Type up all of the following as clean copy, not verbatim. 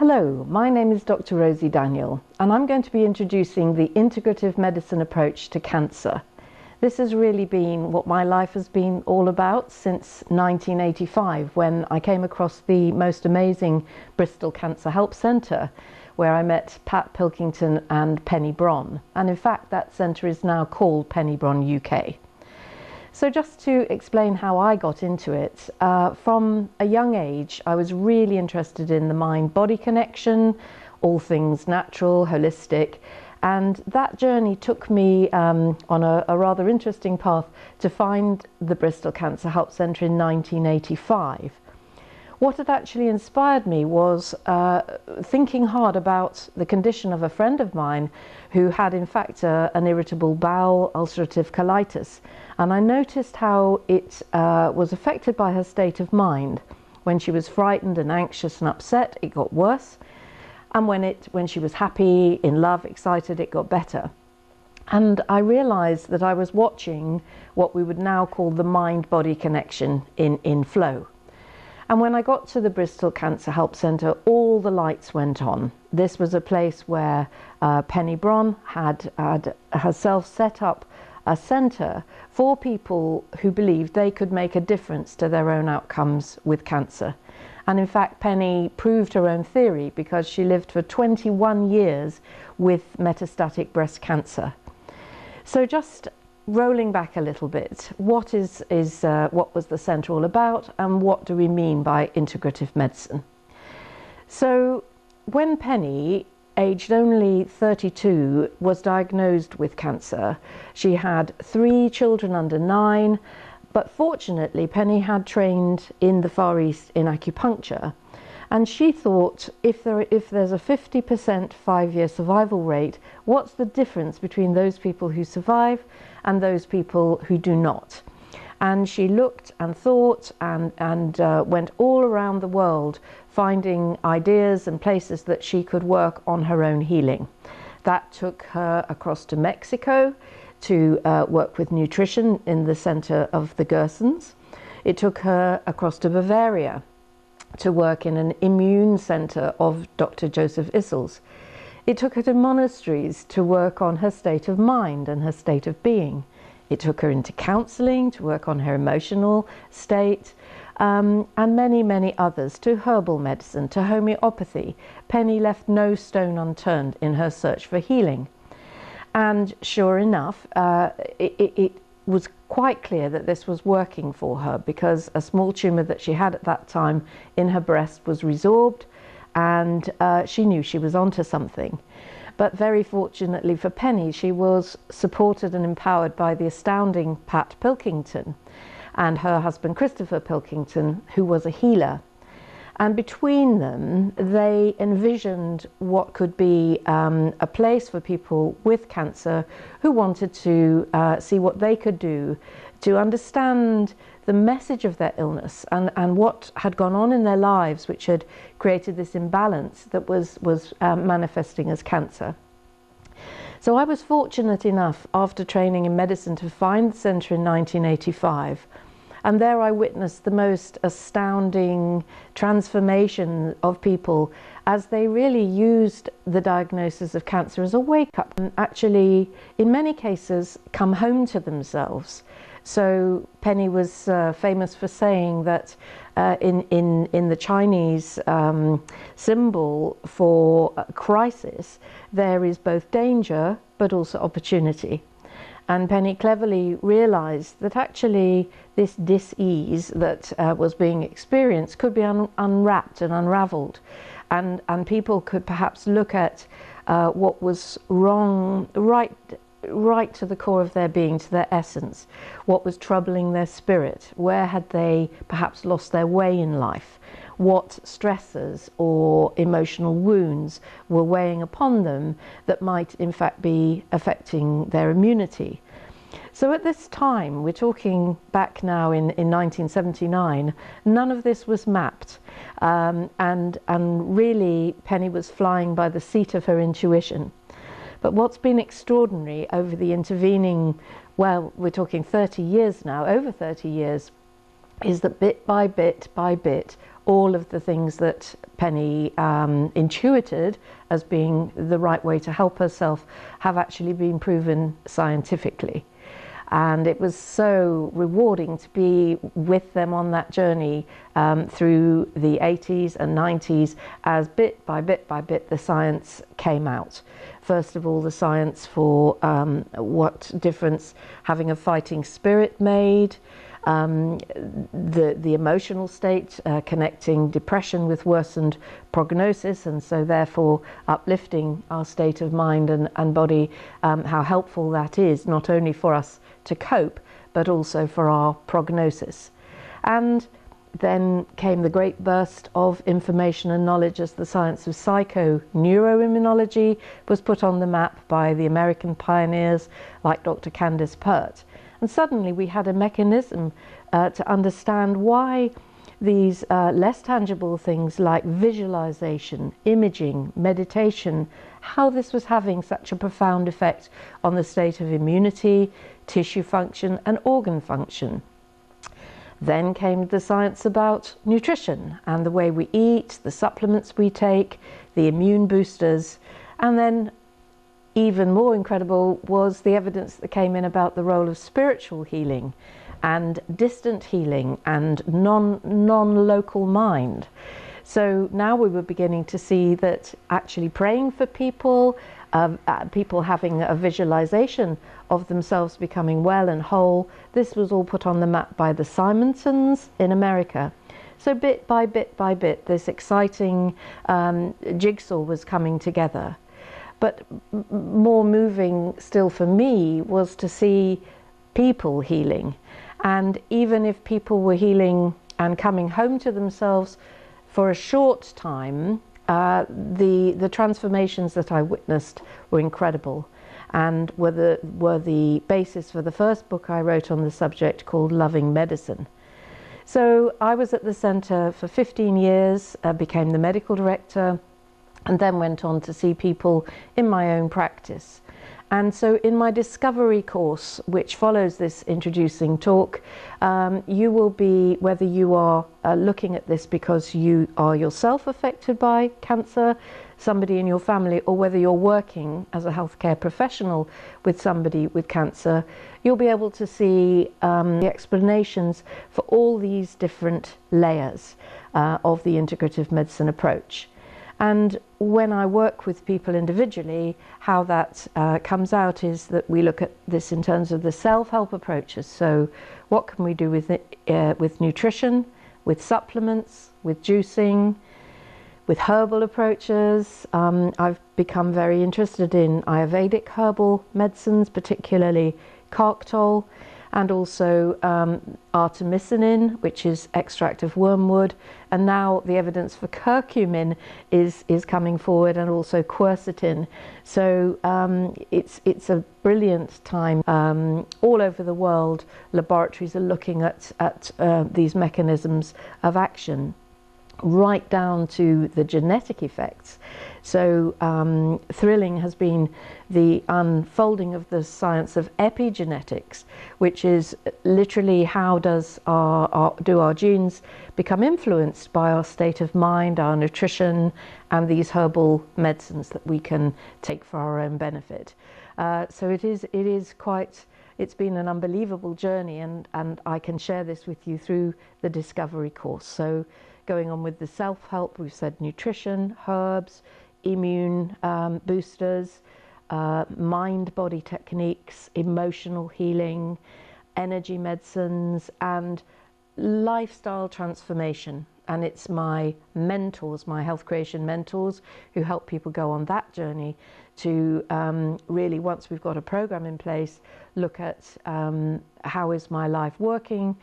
Hello, my name is Dr. Rosie Daniel, and I'm going to be introducing the integrative medicine approach to cancer. This has really been what my life has been all about since 1985, when I came across the most amazing Bristol Cancer Help Centre, where I met Pat Pilkington and Penny Bron. And in fact, that centre is now called Penny Bron UK. So just to explain how I got into it, from a young age I was really interested in the mind-body connection, all things natural, holistic, and that journey took me on a rather interesting path to find the Bristol Cancer Help Centre in 1985. What had actually inspired me was thinking hard about the condition of a friend of mine who had in fact an irritable bowel ulcerative colitis, and I noticed how it was affected by her state of mind. When she was frightened and anxious and upset, it got worse, and when she was happy, in love, excited, it got better. And I realized that I was watching what we would now call the mind-body connection in flow. And when I got to the Bristol Cancer Help Centre, all the lights went on. This was a place where Penny Bron had herself set up a centre for people who believed they could make a difference to their own outcomes with cancer. And in fact, Penny proved her own theory because she lived for 21 years with metastatic breast cancer. So just rolling back a little bit, what was the centre all about, and what do we mean by integrative medicine? So when Penny, aged only 32, was diagnosed with cancer, she had 3 children under 9, but fortunately Penny had trained in the Far East in acupuncture, and she thought, if there's a 50% 5-year survival rate, what's the difference between those people who survive and those people who do not? And she looked and thought and went all around the world finding ideas and places that she could work on her own healing. That took her across to Mexico to work with nutrition in the center of the Gersons. It took her across to Bavaria to work in an immune center of Dr. Joseph Issels. It took her to monasteries to work on her state of mind and her state of being. It took her into counseling to work on her emotional state, and many, many others, to herbal medicine, to homeopathy. Penny left no stone unturned in her search for healing. And sure enough, it was quite clear that this was working for her, because a small tumour that she had at that time in her breast was resorbed, and she knew she was onto something. But very fortunately for Penny, she was supported and empowered by the astounding Pat Pilkington and her husband Christopher Pilkington, who was a healer. And between them, they envisioned what could be a place for people with cancer who wanted to see what they could do to understand the message of their illness and what had gone on in their lives, which had created this imbalance that was manifesting as cancer. So I was fortunate enough, after training in medicine, to find the centre in 1985. And there I witnessed the most astounding transformation of people as they really used the diagnosis of cancer as a wake-up, and actually, in many cases, come home to themselves. So Penny was famous for saying that in the Chinese symbol for crisis, there is both danger but also opportunity. And Penny cleverly realized that actually this dis-ease that was being experienced could be unwrapped and unraveled. And people could perhaps look at what was wrong right to the core of their being, to their essence. What was troubling their spirit? Where had they perhaps lost their way in life? What stresses or emotional wounds were weighing upon them that might in fact be affecting their immunity? So at this time, we're talking back now in 1979, none of this was mapped, and really Penny was flying by the seat of her intuition. But what's been extraordinary over the intervening, well, we're talking 30 years now, over 30 years, is that bit by bit by bit, all of the things that Penny intuited as being the right way to help herself have actually been proven scientifically. And it was so rewarding to be with them on that journey through the 80s and 90s as bit by bit by bit the science came out. First of all, the science for what difference having a fighting spirit made, the emotional state, connecting depression with worsened prognosis, and so therefore uplifting our state of mind and body, how helpful that is, not only for us to cope, but also for our prognosis. And then came the great burst of information and knowledge as the science of psychoneuroimmunology was put on the map by the American pioneers like Dr. Candace Pert. And suddenly we had a mechanism to understand why these less tangible things like visualization, imaging, meditation, how this was having such a profound effect on the state of immunity, tissue function and organ function. Then came the science about nutrition and the way we eat, the supplements we take, the immune boosters, and then even more incredible was the evidence that came in about the role of spiritual healing and distant healing and non-local mind. So now we were beginning to see that actually praying for people, people having a visualization of themselves becoming well and whole, this was all put on the map by the Simonsons in America. So bit by bit by bit, this exciting jigsaw was coming together. But more moving still for me was to see people healing. And even if people were healing and coming home to themselves for a short time, the transformations that I witnessed were incredible and were the basis for the first book I wrote on the subject called Loving Medicine. So I was at the centre for 15 years, became the medical director, and then went on to see people in my own practice. And so in my discovery course, which follows this introducing talk, you will be, whether you are looking at this because you are yourself affected by cancer, somebody in your family, or whether you're working as a healthcare professional with somebody with cancer, you'll be able to see the explanations for all these different layers of the integrative medicine approach. And when I work with people individually, how that comes out is that we look at this in terms of the self-help approaches. So what can we do with it, with nutrition, with supplements, with juicing, with herbal approaches. I've become very interested in Ayurvedic herbal medicines, particularly Carctol, and also artemisinin, which is extract of wormwood, and now the evidence for curcumin is coming forward, and also quercetin. So it's a brilliant time. All over the world, laboratories are looking at these mechanisms of action, right down to the genetic effects. So thrilling has been the unfolding of the science of epigenetics, which is literally how do our genes become influenced by our state of mind, our nutrition, and these herbal medicines that we can take for our own benefit. So it's been an unbelievable journey, and I can share this with you through the discovery course. So going on with the self-help, we've said nutrition, herbs, immune boosters, mind-body techniques, emotional healing, energy medicines, and lifestyle transformation. And it's my mentors, my health creation mentors, who help people go on that journey to really, once we've got a program in place, look at how is my life working,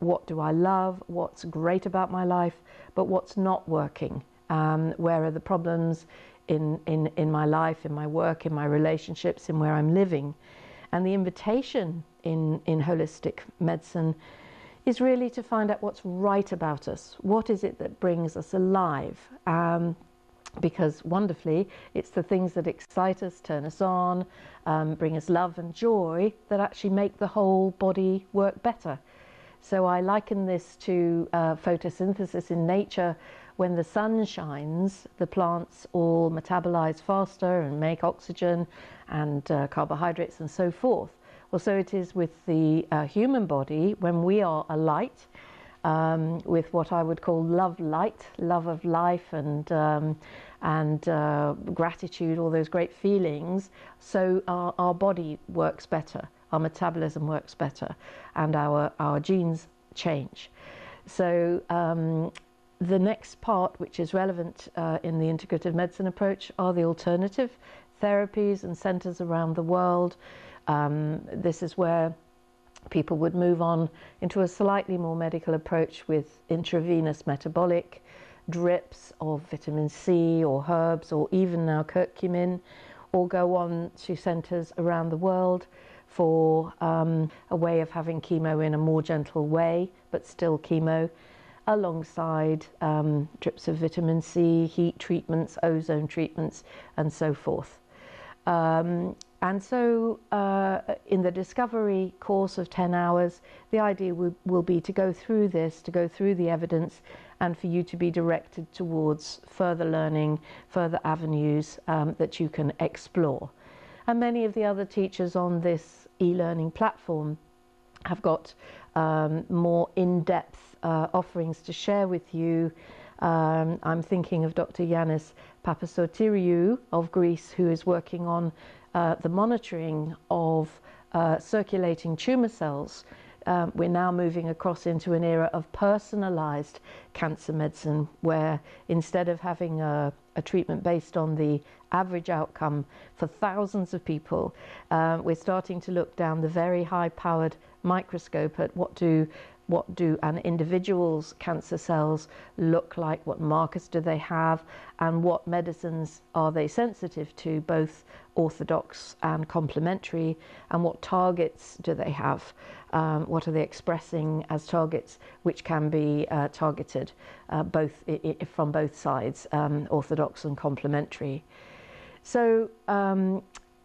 what do I love, what's great about my life, but what's not working, where are the problems in my life, in my work, in my relationships, in where I'm living. And the invitation in holistic medicine is really to find out what's right about us. What is it that brings us alive? Because wonderfully, it's the things that excite us, turn us on, bring us love and joy that actually make the whole body work better. So I liken this to photosynthesis in nature. When the sun shines, the plants all metabolize faster and make oxygen and carbohydrates and so forth. Well, so it is with the human body when we are alight, with what I would call love light, love of life and gratitude, all those great feelings. So our body works better, our metabolism works better, and our genes change. So the next part, which is relevant in the integrative medicine approach, are the alternative therapies and centres around the world. This is where people would move on into a slightly more medical approach with intravenous metabolic drips of vitamin C or herbs or even now curcumin, or go on to centres around the world for a way of having chemo in a more gentle way, but still chemo, alongside drips of vitamin C, heat treatments, ozone treatments, and so forth. And so in the discovery course of 10 hours, the idea will be to go through this, to go through the evidence, and for you to be directed towards further learning, further avenues that you can explore. And many of the other teachers on this e-learning platform have got more in-depth offerings to share with you. I'm thinking of Dr. Yannis Papasoteriou of Greece, who is working on the monitoring of circulating tumour cells. We're now moving across into an era of personalised cancer medicine, where instead of having a treatment based on the average outcome for thousands of people, we're starting to look down the very high-powered microscope at what do an individual's cancer cells look like, what markers do they have, and what medicines are they sensitive to, both orthodox and complementary, and what targets do they have, what are they expressing as targets which can be targeted from both sides, orthodox and complementary. So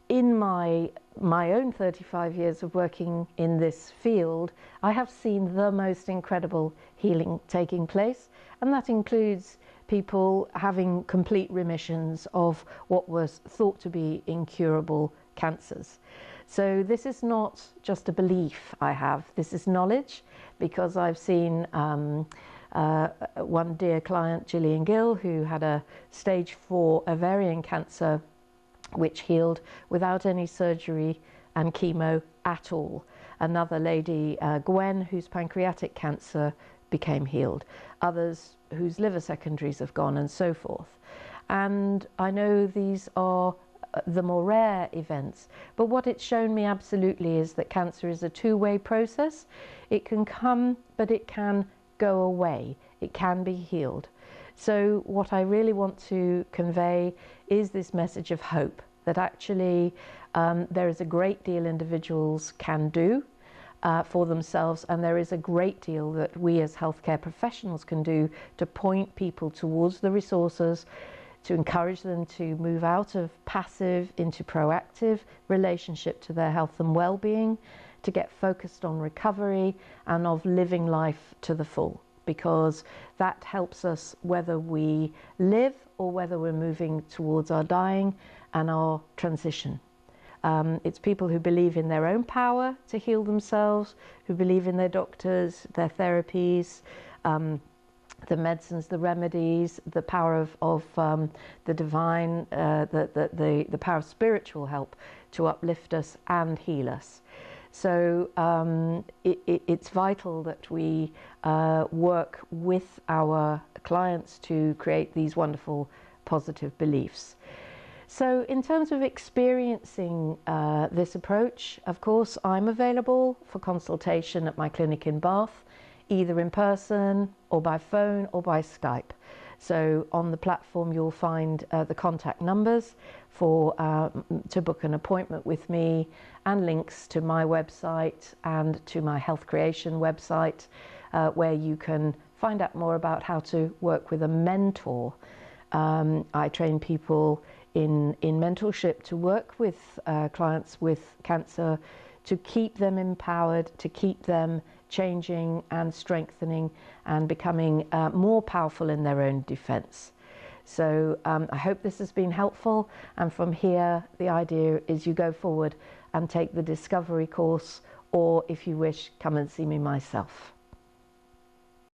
in my own 35 years of working in this field, I have seen the most incredible healing taking place, and that includes people having complete remissions of what was thought to be incurable cancers. So this is not just a belief I have, this is knowledge, because I've seen one dear client, Gillian Gill, who had a stage 4 ovarian cancer which healed without any surgery and chemo at all. Another lady, Gwen, whose pancreatic cancer became healed. Others whose liver secondaries have gone, and so forth. And I know these are the more rare events, but what it's shown me absolutely is that cancer is a two-way process. It can come, but it can go away. It can be healed. So what I really want to convey is this message of hope, that actually there is a great deal individuals can do for themselves, and there is a great deal that we as healthcare professionals can do to point people towards the resources, to encourage them to move out of passive into proactive relationship to their health and well-being, to get focused on recovery and of living life to the full, because that helps us whether we live or whether we're moving towards our dying and our transition. It's people who believe in their own power to heal themselves, who believe in their doctors, their therapies, the medicines, the remedies, the power of the divine, the power of spiritual help to uplift us and heal us. So it's vital that we work with our clients to create these wonderful positive beliefs. So in terms of experiencing this approach, of course, I'm available for consultation at my clinic in Bath, either in person or by phone or by Skype. So on the platform you'll find the contact numbers for to book an appointment with me, and links to my website and to my Health Creation website, where you can find out more about how to work with a mentor. I train people in mentorship to work with clients with cancer, to keep them empowered, to keep them changing and strengthening and becoming more powerful in their own defense. So I hope this has been helpful, and from here the idea is you go forward and take the Discovery course, or if you wish, come and see me myself.